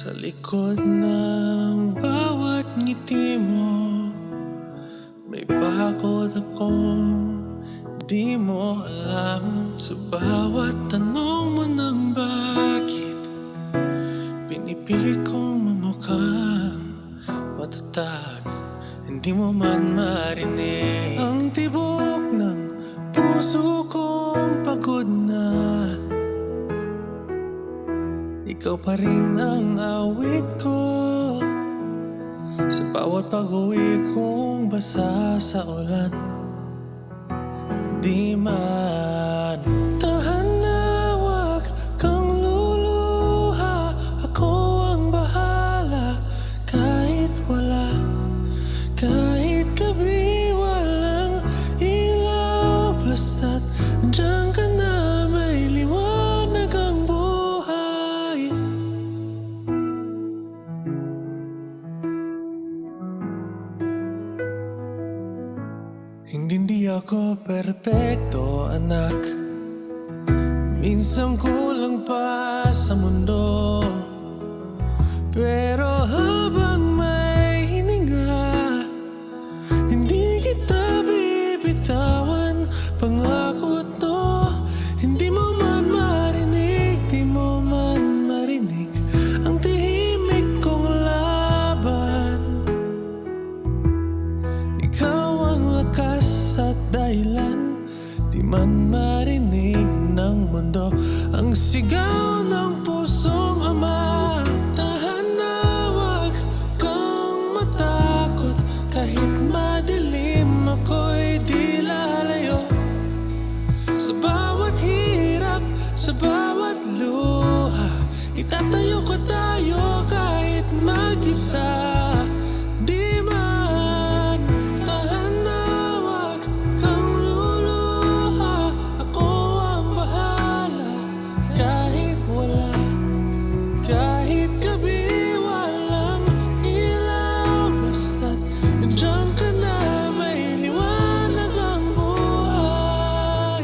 Sa likod ng bawat ngiti mo, may pagod akong di mo alam. Sa bawat tanong mo ng bakit, pinipilit kong mamukhang matatag. Hindi mo man marinig ang tibok ng puso kong pagod na. Ikaw pa rin ang awit ko sa bawat pag-uwi kong basa sa ulan. Di man tahan na wag kang luluha, ako ang bahala. Kahit wala, kahit gabi walang ilaw, basta't andiyan ka na, may liwanag ang buhay. Hindi ako perpekto, anak. Minsan kulang pa sa mundo, pero habang may hininga, hindi kita bibitawan. Pangako to, hindi mo man marinig, di mo man marinig ang tahimik kong laban. Ikaw ang lakas at dahilan, di man marinig ng mundo ang sigaw ng pusong ama. Tahan na wag kang matakot, kahit madilim ako'y di lalayo. Sa bawat hirap, sa bawat luha, itatayo ko tayo kahit mag-isa. Di man tahan na wag kang luluha, ako ang bahala. Kahit wala, kahit gabi walang ilaw, basta't nandiyan ka na, may liwanag ang buhay.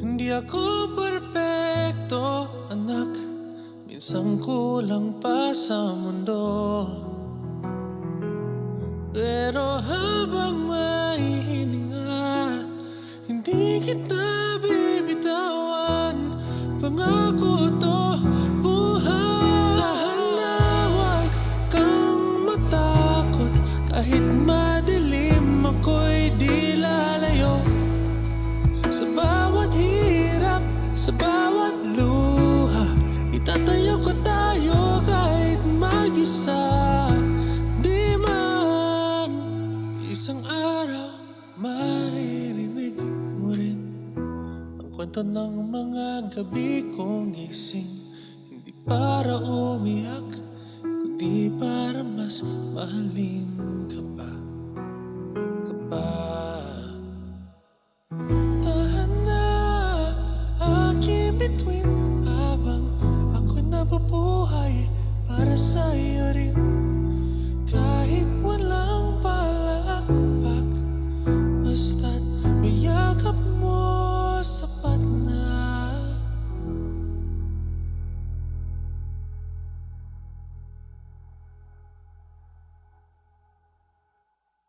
Hindi ako perpekto, anak. Minsan kulang pa sa mundo, pero habang may hininga, hindi kita bibitawan. Pangako to, buhay. Tahan na wag kang matakot, kahit madilim ako'y di lalayo. Sa bawat hirap, sa bawat luha, itatayo ko tayo kahit mag-isa. Di man isang araw maririnig mo rin ang kwento ng mga gabi kong gising. Hindi para umiyak, kundi para mas mahalin ka pa.